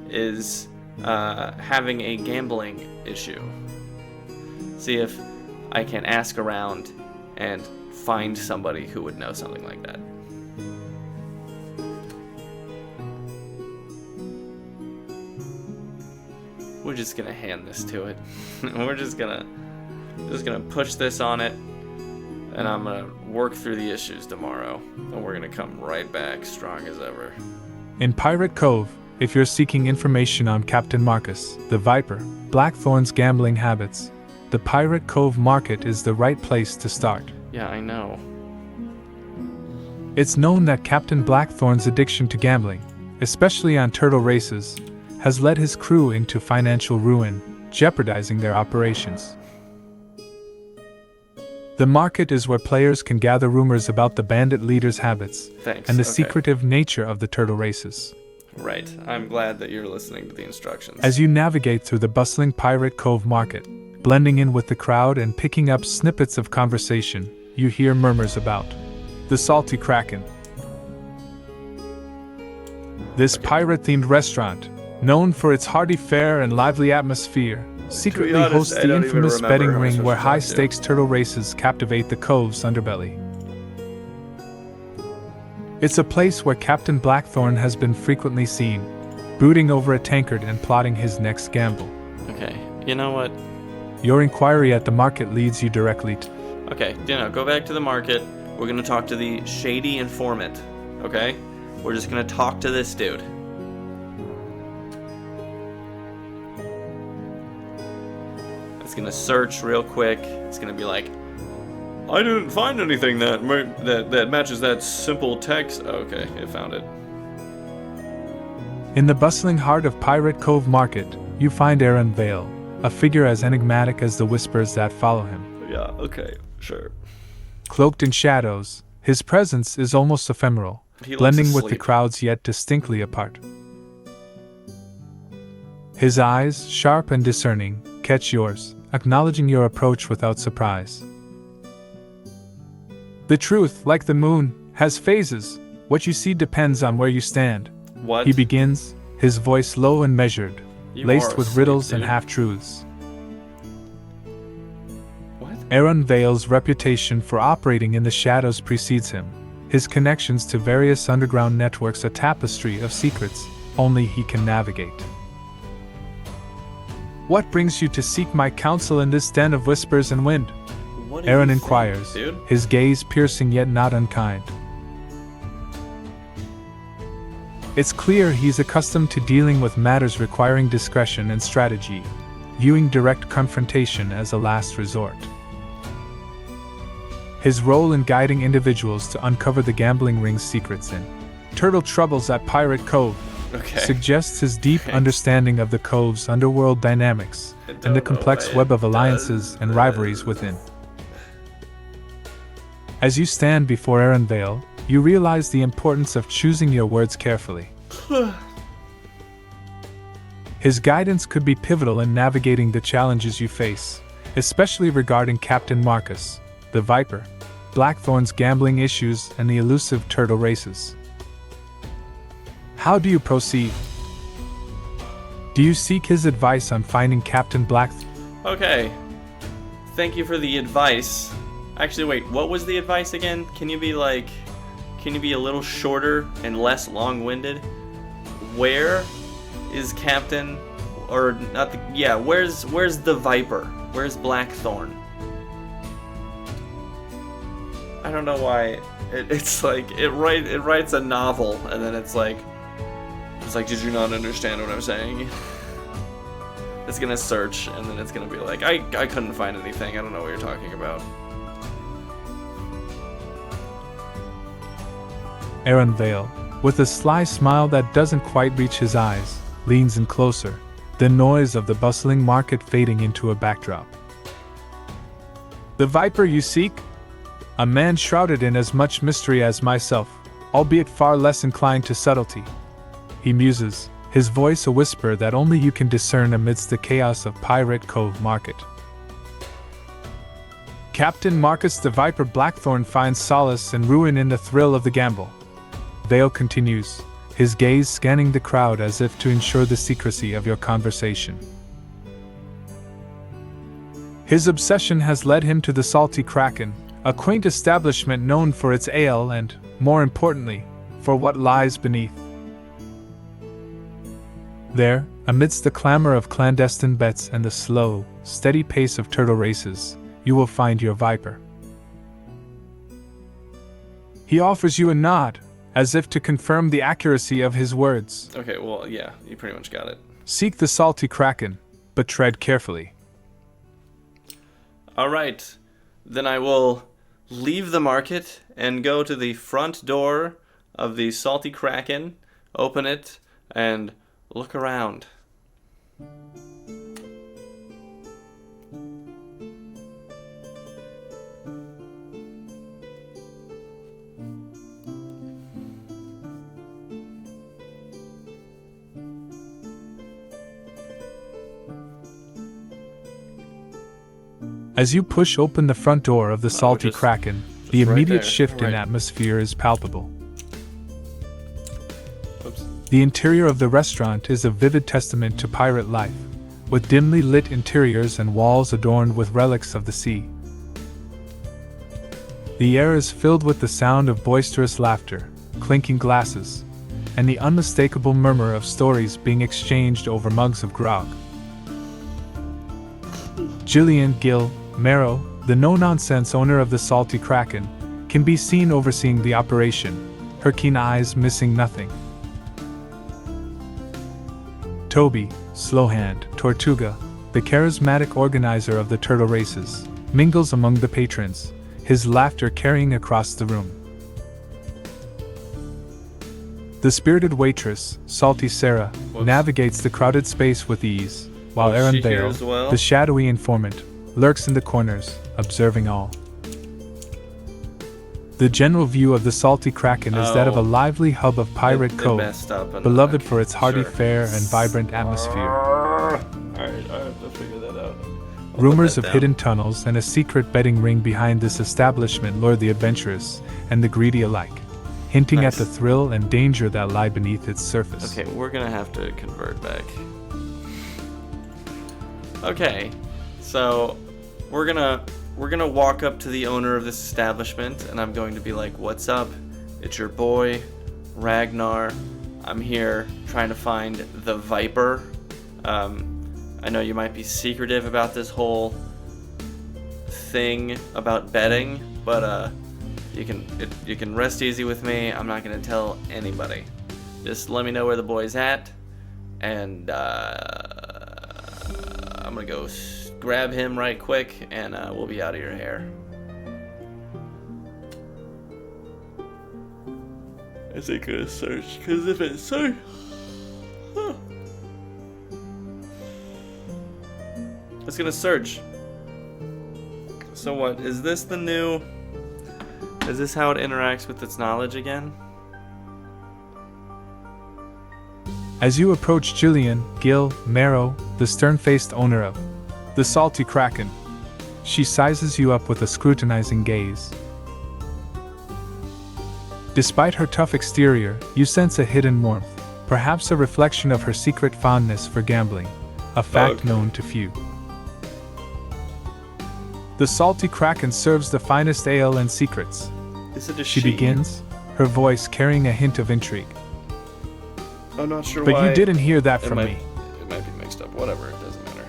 Speaker 1: is having a gambling issue. See if I can ask around and find somebody who would know something like that. We're just gonna hand this to it. We're just gonna push this on it, and I'm gonna work through the issues tomorrow, and we're gonna come right back strong as ever.
Speaker 2: In Pirate Cove, if you're seeking information on Captain Marcus, the Viper, Blackthorn's gambling habits, the Pirate Cove Market is the right place to start.
Speaker 1: Yeah, I know.
Speaker 2: It's known that Captain Blackthorn's addiction to gambling, especially on turtle races, has led his crew into financial ruin, jeopardizing their operations. The market is where players can gather rumors about the bandit leader's habits and the secretive nature of the turtle races.
Speaker 1: Right. I'm glad that you're listening to the instructions.
Speaker 2: As you navigate through the bustling Pirate Cove market, blending in with the crowd and picking up snippets of conversation, you hear murmurs about the Salty Kraken. This pirate-themed restaurant, known for its hearty fare and lively atmosphere, secretly hosts the infamous betting ring where high-stakes turtle races captivate the Cove's underbelly. It's a place where Captain Blackthorn has been frequently seen, brooding over a tankard and plotting his next gamble.
Speaker 1: Okay, you know what?
Speaker 2: Your inquiry at the market leads you directly to...
Speaker 1: Okay, go back to the market. We're gonna talk to the shady informant, okay? We're just gonna talk to this dude. It's gonna search real quick. It's gonna be like, I didn't find anything that matches that simple text. Oh, okay, it found it.
Speaker 2: In the bustling heart of Pirate Cove Market, you find Aaron Vale, a figure as enigmatic as the whispers that follow him.
Speaker 1: Yeah, okay, sure.
Speaker 2: Cloaked in shadows, his presence is almost ephemeral, blending with the crowds yet distinctly apart. His eyes, sharp and discerning, catch yours, acknowledging your approach without surprise. The truth, like the moon, has phases. What you see depends on where you stand.
Speaker 1: What?
Speaker 2: He begins, his voice low and measured, laced with riddles and half-truths.
Speaker 1: What?
Speaker 2: Aaron Vale's reputation for operating in the shadows precedes him, his connections to various underground networks a tapestry of secrets only he can navigate. What brings you to seek my counsel in this den of whispers and wind? Aaron inquires, his gaze piercing yet not unkind. It's clear he's accustomed to dealing with matters requiring discretion and strategy, viewing direct confrontation as a last resort. His role in guiding individuals to uncover the gambling ring's secrets in Turtle Troubles at Pirate Cove suggests his deep understanding of the Cove's underworld dynamics and the complex web of alliances and rivalries within. As you stand before Aaron Vale, you realize the importance of choosing your words carefully. His guidance could be pivotal in navigating the challenges you face, especially regarding Captain Marcus, the Viper, Blackthorn's gambling issues, and the elusive turtle races. How do you proceed? Do you seek his advice on finding Captain Blackthorn?
Speaker 1: Okay. Thank you for the advice. Actually, wait, what was the advice again? Can you be a little shorter and less long-winded? Where is Captain, or not the, yeah, where's the Viper? Where's Blackthorn? I don't know why, it's like, it writes a novel, and then it's like, did you not understand what I'm saying? It's gonna search, and then it's gonna be like, I couldn't find anything, I don't know what you're talking about.
Speaker 2: Aaron Vale, with a sly smile that doesn't quite reach his eyes, leans in closer, the noise of the bustling market fading into a backdrop. The Viper you seek? A man shrouded in as much mystery as myself, albeit far less inclined to subtlety. He muses, his voice a whisper that only you can discern amidst the chaos of Pirate Cove Market. Captain Marcus the Viper Blackthorn finds solace and ruin in the thrill of the gamble. Vale continues, his gaze scanning the crowd as if to ensure the secrecy of your conversation. His obsession has led him to the Salty Kraken, a quaint establishment known for its ale and, more importantly, for what lies beneath. There, amidst the clamor of clandestine bets and the slow, steady pace of turtle races, you will find your viper. He offers you a nod, as if to confirm the accuracy of his words.
Speaker 1: Okay, well, yeah, you pretty much got it.
Speaker 2: Seek the Salty Kraken, but tread carefully.
Speaker 1: All right, then I will leave the market and go to the front door of the Salty Kraken, open it, and look around.
Speaker 2: As you push open the front door of the Salty Kraken, the
Speaker 1: right
Speaker 2: immediate
Speaker 1: there,
Speaker 2: shift in
Speaker 1: right.
Speaker 2: atmosphere is palpable.
Speaker 1: Oops.
Speaker 2: The interior of the restaurant is a vivid testament to pirate life, with dimly lit interiors and walls adorned with relics of the sea. The air is filled with the sound of boisterous laughter, clinking glasses, and the unmistakable murmur of stories being exchanged over mugs of grog. Jillian Gill Marrow, the no-nonsense owner of the Salty Kraken, can be seen overseeing the operation, her keen eyes missing nothing. Toby Slowhand Tortuga, the charismatic organizer of the turtle races, mingles among the patrons, his laughter carrying across the room. The spirited waitress, Salty Sarah, navigates the crowded space with ease, while
Speaker 1: is
Speaker 2: Aaron
Speaker 1: she here
Speaker 2: Bale,
Speaker 1: as well?
Speaker 2: the shadowy informant, lurks in the corners, observing all. The general view of the Salty Kraken is that of a lively hub of Pirate
Speaker 1: They
Speaker 2: Cove,
Speaker 1: messed up on
Speaker 2: beloved
Speaker 1: the-
Speaker 2: for its hearty
Speaker 1: sure.
Speaker 2: fare and vibrant atmosphere.
Speaker 1: Alright, I have to figure that out. I'll
Speaker 2: Rumors
Speaker 1: put
Speaker 2: of
Speaker 1: that
Speaker 2: hidden
Speaker 1: down.
Speaker 2: tunnels and a secret betting ring behind this establishment lure the adventurous and the greedy alike, hinting
Speaker 1: Nice.
Speaker 2: at the thrill and danger that lie beneath its surface.
Speaker 1: Okay, we're gonna have to convert back. Okay, so we're gonna walk up to the owner of this establishment, and I'm going to be like, "What's up? It's your boy, Ragnar. I'm here trying to find the Viper. I know you might be secretive about this whole thing about betting, but you can rest easy with me. I'm not gonna tell anybody. Just let me know where the boy's at, and I'm gonna go grab him right quick, and we'll be out of your hair." I think I'm gonna search, because if it's search, it's gonna search. So what, is this the new, is this how it interacts with its knowledge again?
Speaker 2: As you approach Jillian Gill Marrow, the stern-faced owner of the Salty Kraken, she sizes you up with a scrutinizing gaze. Despite her tough exterior, you sense a hidden warmth, perhaps a reflection of her secret fondness for gambling, a fact known to few. The Salty Kraken serves the finest ale and secrets.
Speaker 1: Is it a
Speaker 2: She begins, her voice carrying a hint of intrigue.
Speaker 1: I'm not sure
Speaker 2: But
Speaker 1: why.
Speaker 2: you didn't hear that
Speaker 1: It
Speaker 2: from
Speaker 1: might-
Speaker 2: me.
Speaker 1: It might be mixed up. Whatever, it doesn't matter.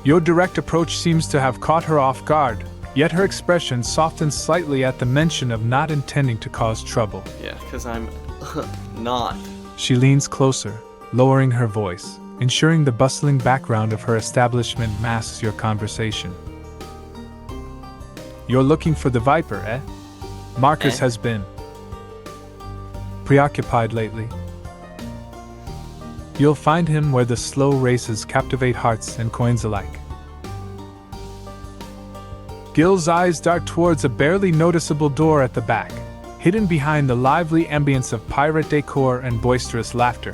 Speaker 2: Your direct approach seems to have caught her off guard, yet her expression softens slightly at the mention of not intending to cause trouble.
Speaker 1: Yeah, because I'm not.
Speaker 2: She leans closer, lowering her voice, ensuring the bustling background of her establishment masks your conversation. You're looking for the Viper, eh? Marcus
Speaker 1: Eh?
Speaker 2: has been preoccupied lately. You'll find him where the slow races captivate hearts and coins alike. Gil's eyes dart towards a barely noticeable door at the back, hidden behind the lively ambience of pirate decor and boisterous laughter.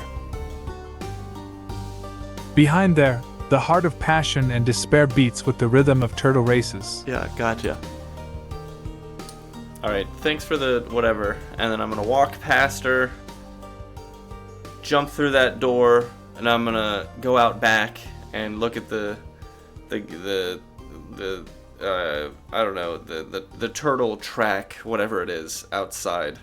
Speaker 2: Behind there, the heart of passion and despair beats with the rhythm of turtle races.
Speaker 1: Yeah, gotcha. Alright, thanks for the whatever. And then I'm gonna walk past her. jump through that door, and I'm gonna go out back and look at the I don't know, the turtle track, whatever it is, outside.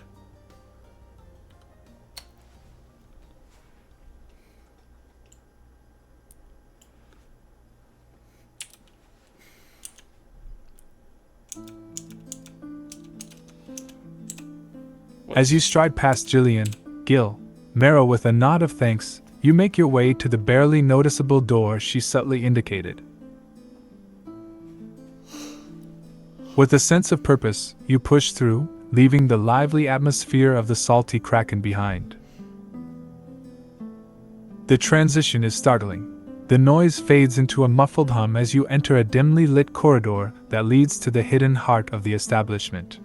Speaker 2: As you stride past Jillian, Gil, Marrow with a nod of thanks, you make your way to the barely noticeable door she subtly indicated. With a sense of purpose, you push through, leaving the lively atmosphere of the salty Kraken behind. The transition is startling. The noise fades into a muffled hum as you enter a dimly lit corridor that leads to the hidden heart of the establishment.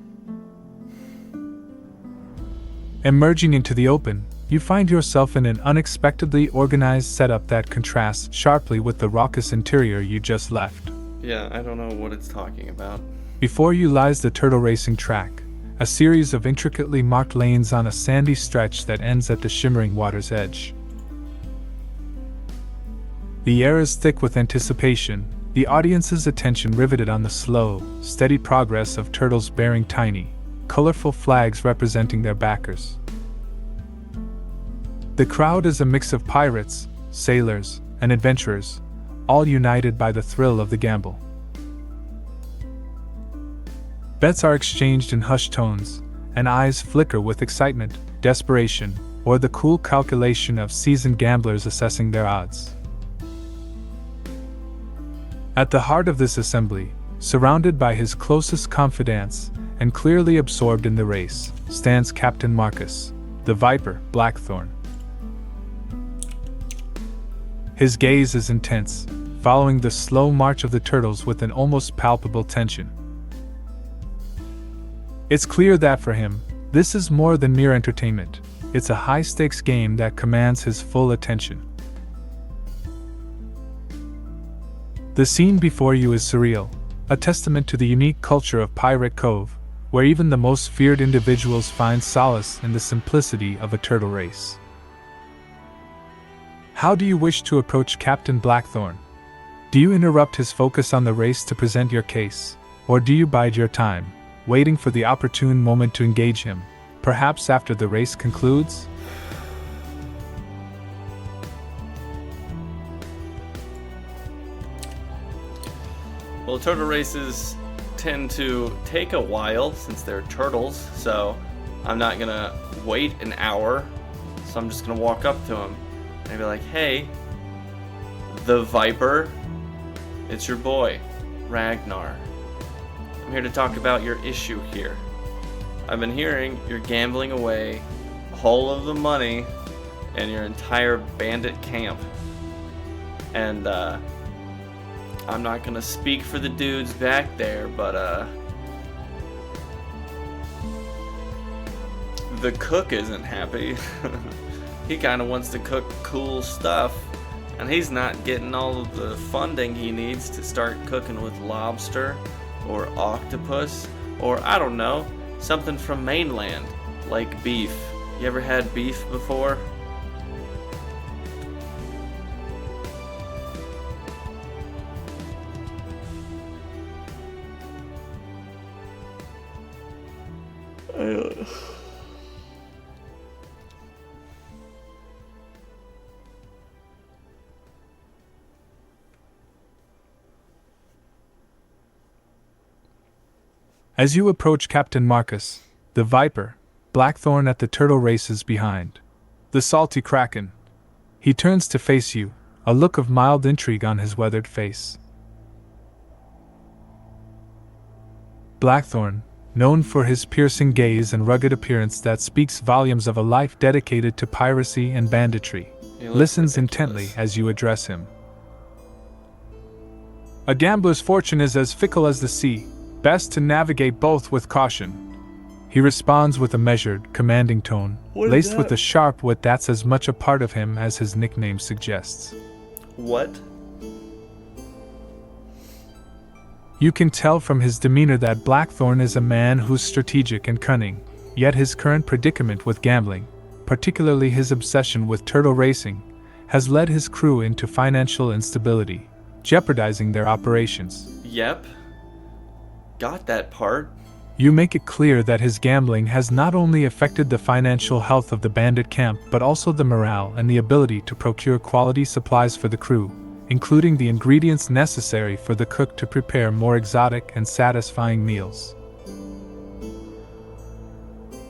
Speaker 2: Emerging into the open, you find yourself in an unexpectedly organized setup that contrasts sharply with the raucous interior you just left.
Speaker 1: Yeah, I don't know what it's talking about.
Speaker 2: Before you lies the turtle racing track, a series of intricately marked lanes on a sandy stretch that ends at the shimmering water's edge. The air is thick with anticipation, the audience's attention riveted on the slow, steady progress of turtles bearing tiny, colorful flags representing their backers. The crowd is a mix of pirates, sailors, and adventurers, all united by the thrill of the gamble. Bets are exchanged in hushed tones, and eyes flicker with excitement, desperation, or the cool calculation of seasoned gamblers assessing their odds. At the heart of this assembly, surrounded by his closest confidants, and clearly absorbed in the race, stands Captain Marcus, the Viper, Blackthorn. His gaze is intense, following the slow march of the turtles with an almost palpable tension. It's clear that for him, this is more than mere entertainment. It's a high-stakes game that commands his full attention. The scene before you is surreal, a testament to the unique culture of Pirate Cove, where even the most feared individuals find solace in the simplicity of a turtle race. How do you wish to approach Captain Blackthorn? Do you interrupt his focus on the race to present your case, or do you bide your time, waiting for the opportune moment to engage him, perhaps after the race concludes?
Speaker 1: Well, turtle races tend to take a while since they're turtles, so I'm not gonna wait an hour. So I'm just gonna walk up to him and be like, "Hey, the Viper, it's your boy, Ragnar. I'm here to talk about your issue here. I've been hearing you're gambling away all of the money in your entire bandit camp. And I'm not gonna speak for the dudes back there, but the cook isn't happy. He kinda wants to cook cool stuff, and he's not getting all of the funding he needs to start cooking with lobster or octopus, or I don't know, something from mainland, like beef. You ever had beef before?"
Speaker 2: As you approach Captain Marcus, the Viper, Blackthorn at the turtle races behind. The salty Kraken. He turns to face you, a look of mild intrigue on his weathered face. Blackthorn, known for his piercing gaze and rugged appearance that speaks volumes of a life dedicated to piracy and banditry, listens intently as you address him. "A gambler's fortune is as fickle as the sea. Best to navigate both with caution," he responds with a measured, commanding tone, laced with a sharp wit that's as much a part of him as his nickname suggests.
Speaker 1: What?
Speaker 2: You can tell from his demeanor that Blackthorn is a man who's strategic and cunning, yet his current predicament with gambling, particularly his obsession with turtle racing, has led his crew into financial instability, jeopardizing their operations.
Speaker 1: Yep. Got that part.
Speaker 2: You make it clear that his gambling has not only affected the financial health of the bandit camp but also the morale and the ability to procure quality supplies for the crew, including the ingredients necessary for the cook to prepare more exotic and satisfying meals.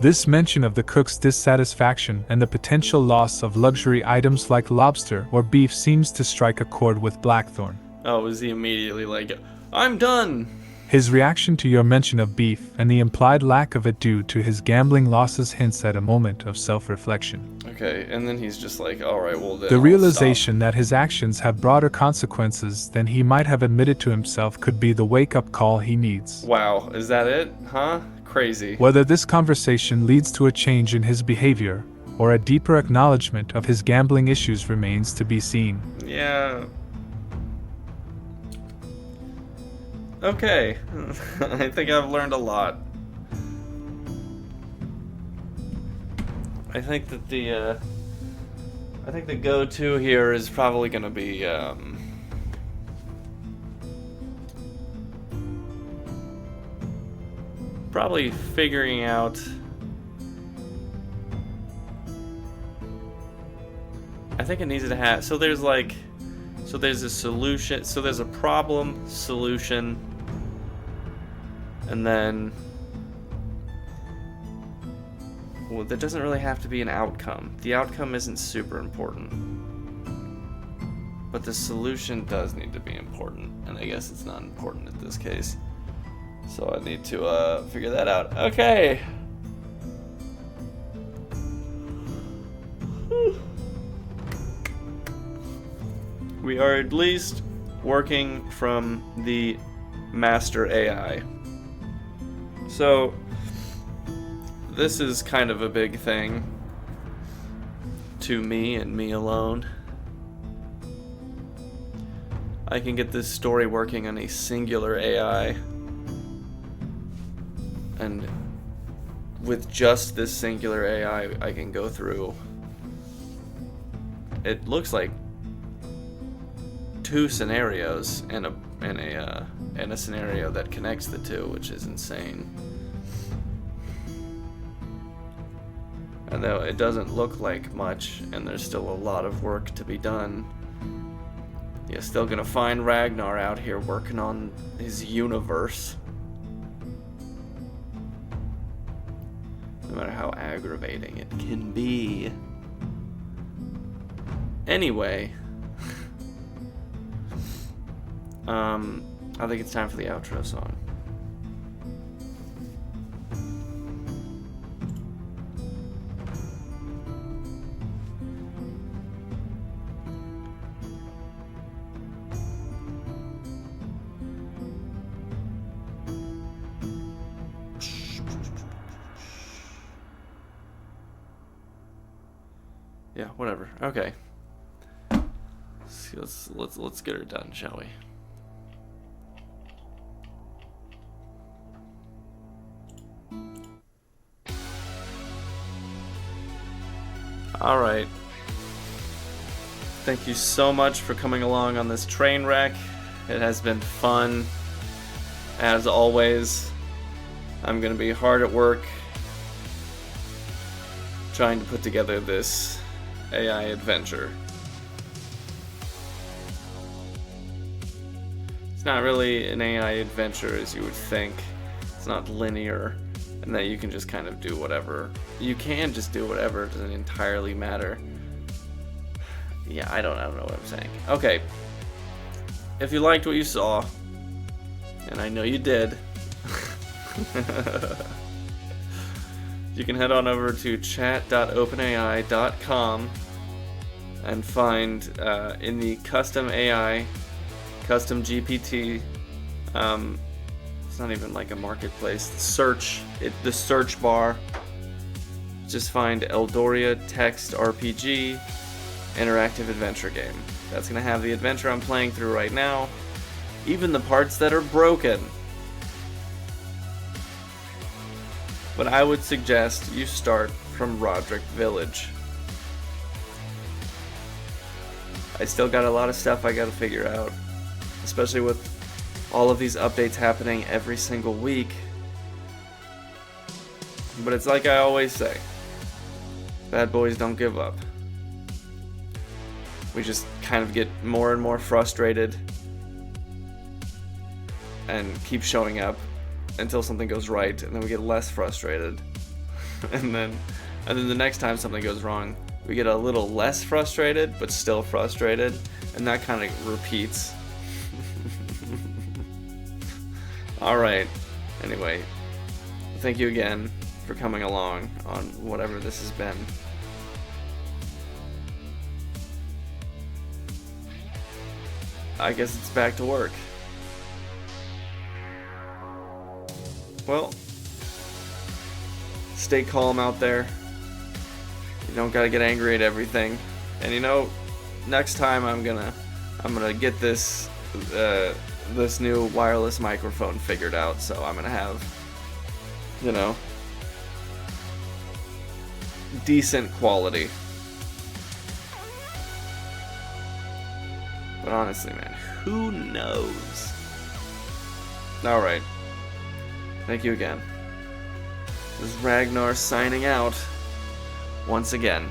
Speaker 2: This mention of the cook's dissatisfaction and the potential loss of luxury items like lobster or beef seems to strike a chord with Blackthorn.
Speaker 1: Oh, was he immediately like, I'm done?
Speaker 2: His reaction to your mention of beef and the implied lack of it due to his gambling losses hints at a moment of self-reflection.
Speaker 1: Okay, and then he's just like, alright, well then
Speaker 2: The
Speaker 1: I'll
Speaker 2: realization
Speaker 1: stop.
Speaker 2: that his actions have broader consequences than he might have admitted to himself could be the wake-up call he needs.
Speaker 1: Wow, is that it? Huh? Crazy.
Speaker 2: Whether this conversation leads to a change in his behavior or a deeper acknowledgement of his gambling issues remains to be seen.
Speaker 1: Yeah. Okay. I think I've learned a lot. I think that the go-to here is probably gonna be probably figuring out. I think it needs to have. So there's a solution. So there's a problem, solution, and then. Well, there doesn't really have to be an outcome. The outcome isn't super important. But the solution does need to be important. And I guess it's not important in this case. So I need to figure that out. Okay. We are at least working from the master AI. So this is kind of a big thing to me and me alone. I can get this story working on a singular AI, and with just this singular AI, I can go through. It looks like 2 scenarios and a scenario that connects the 2, which is insane. And though it doesn't look like much, and there's still a lot of work to be done, you're still gonna find Ragnar out here working on his universe. No matter how aggravating it can be. Anyway, I think it's time for the outro song. Yeah, whatever. Okay. Let's get her done, shall we? All right. Thank you so much for coming along on this train wreck. It has been fun. As always, I'm gonna be hard at work trying to put together this AI adventure. It's not really an AI adventure as you would think. It's not linear, and that you can just kind of do whatever. You can just do whatever, it doesn't entirely matter. Yeah, I don't know what I'm saying. Okay. If you liked what you saw, and I know you did, you can head on over to chat.openai.com and find in the custom AI, custom GPT, it's not even like a marketplace, the search bar, just find Eldoria Text RPG interactive adventure game. That's gonna have the adventure I'm playing through right now, even the parts that are broken. But I would suggest you start from Roderick Village. I still got a lot of stuff I gotta figure out, especially with all of these updates happening every single week. But it's like I always say, bad boys don't give up. We just kind of get more and more frustrated and keep showing up until something goes right, and then we get less frustrated. and then the next time something goes wrong, we get a little less frustrated, but still frustrated, and that kind of repeats. Alright, anyway, thank you again for coming along on whatever this has been. I guess it's back to work. Well, stay calm out there. You don't gotta get angry at everything. And you know, next time I'm gonna get this this new wireless microphone figured out. So I'm gonna have, you know, decent quality. But honestly, man, who knows? Alright. Thank you again. This is Ragnar signing out once again.